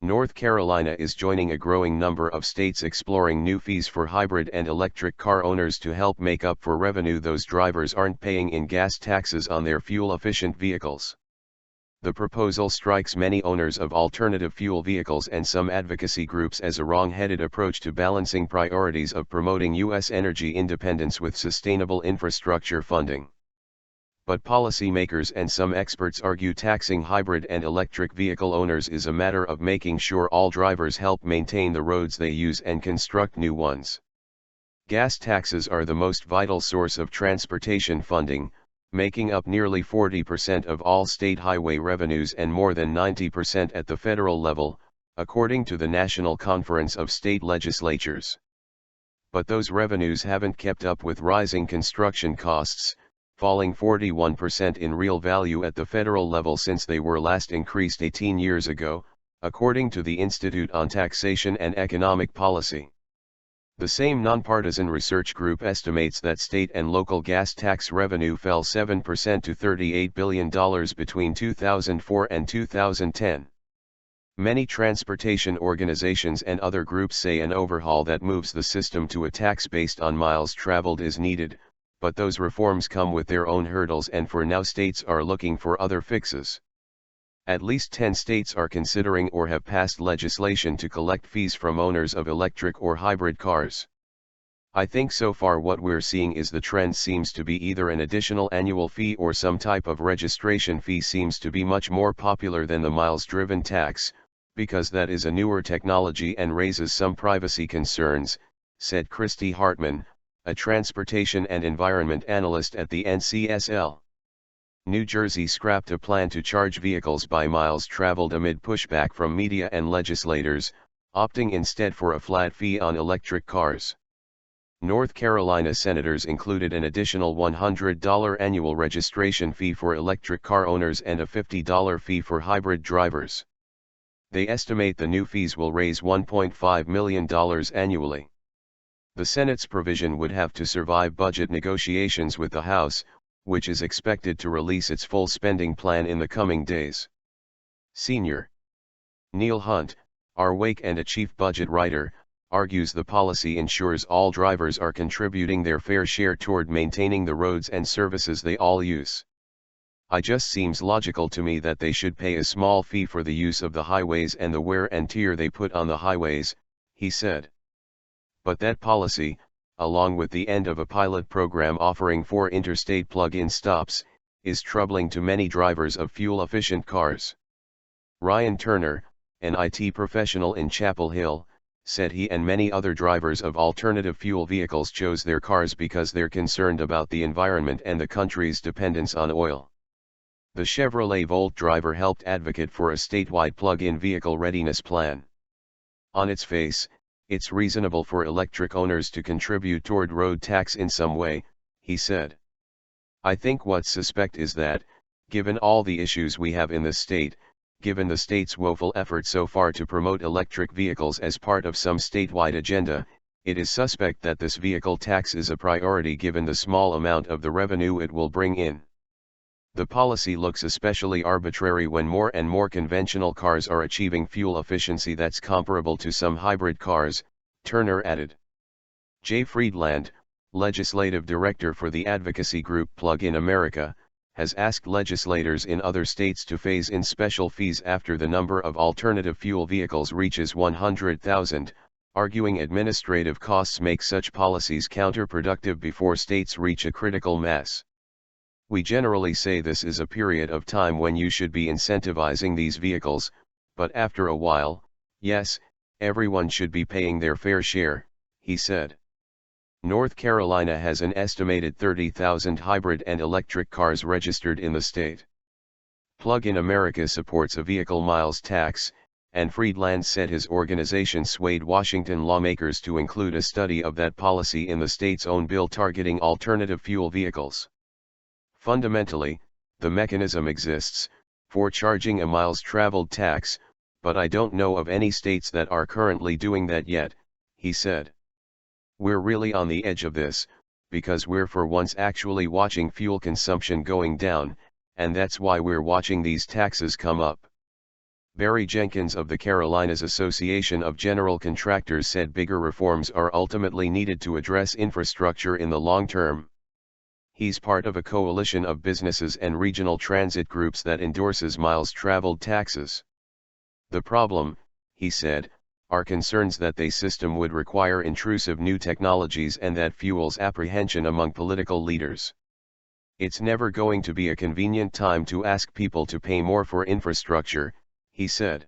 North Carolina is joining a growing number of states exploring new fees for hybrid and electric car owners to help make up for revenue those drivers aren't paying in gas taxes on their fuel-efficient vehicles. The proposal strikes many owners of alternative fuel vehicles and some advocacy groups as a wrong-headed approach to balancing priorities of promoting U.S. energy independence with sustainable infrastructure funding. But policymakers and some experts argue taxing hybrid and electric vehicle owners is a matter of making sure all drivers help maintain the roads they use and construct new ones. Gas taxes are the most vital source of transportation funding, making up nearly 40% of all state highway revenues and more than 90% at the federal level, according to the National Conference of State Legislatures. But those revenues haven't kept up with rising construction costs, falling 41% in real value at the federal level since they were last increased 18 years ago, according to the Institute on Taxation and Economic Policy. The same nonpartisan research group estimates that state and local gas tax revenue fell 7% to $38 billion between 2004 and 2010. Many transportation organizations and other groups say an overhaul that moves the system to a tax based on miles traveled is needed, but those reforms come with their own hurdles, and for now states are looking for other fixes. At least 10 states are considering or have passed legislation to collect fees from owners of electric or hybrid cars. I think so far what we're seeing is the trend seems to be either an additional annual fee or some type of registration fee seems to be much more popular than the miles-driven tax, because that is a newer technology and raises some privacy concerns, said Christy Hartman, a transportation and environment analyst at the NCSL. New Jersey scrapped a plan to charge vehicles by miles traveled amid pushback from media and legislators, opting instead for a flat fee on electric cars. North Carolina senators included an additional $100 annual registration fee for electric car owners and a $50 fee for hybrid drivers. They estimate the new fees will raise $1.5 million annually. The Senate's provision would have to survive budget negotiations with the House, which is expected to release its full spending plan in the coming days. Senior Neil Hunt, our WAKE and a chief budget writer, argues the policy ensures all drivers are contributing their fair share toward maintaining the roads and services they all use. It just seems logical to me that they should pay a small fee for the use of the highways and the wear and tear they put on the highways, he said. But that policy, along with the end of a pilot program offering 4 interstate plug-in stops, is troubling to many drivers of fuel-efficient cars. Ryan Turner, an IT professional in Chapel Hill, said he and many other drivers of alternative fuel vehicles chose their cars because they're concerned about the environment and the country's dependence on oil. The Chevrolet Volt driver helped advocate for a statewide plug-in vehicle readiness plan. On its face, it's reasonable for electric owners to contribute toward road tax in some way, he said. I think what's suspect is that, given all the issues we have in the state, given the state's woeful effort so far to promote electric vehicles as part of some statewide agenda, it is suspect that this vehicle tax is a priority given the small amount of the revenue it will bring in. The policy looks especially arbitrary when more and more conventional cars are achieving fuel efficiency that's comparable to some hybrid cars, Turner added. Jay Friedland, legislative director for the advocacy group Plug in America, has asked legislators in other states to phase in special fees after the number of alternative fuel vehicles reaches 100,000, arguing administrative costs make such policies counterproductive before states reach a critical mass. We generally say this is a period of time when you should be incentivizing these vehicles, but after a while, yes, everyone should be paying their fair share, he said. North Carolina has an estimated 30,000 hybrid and electric cars registered in the state. Plug in America supports a vehicle miles tax, and Friedland said his organization swayed Washington lawmakers to include a study of that policy in the state's own bill targeting alternative fuel vehicles. Fundamentally, the mechanism exists, for charging a miles traveled tax, but I don't know of any states that are currently doing that yet, he said. We're really on the edge of this, because we're for once actually watching fuel consumption going down, and that's why we're watching these taxes come up. Barry Jenkins of the Carolinas Association of General Contractors said bigger reforms are ultimately needed to address infrastructure in the long term. He's part of a coalition of businesses and regional transit groups that endorses miles traveled taxes. The problem, he said, are concerns that the system would require intrusive new technologies and that fuels apprehension among political leaders. It's never going to be a convenient time to ask people to pay more for infrastructure, he said.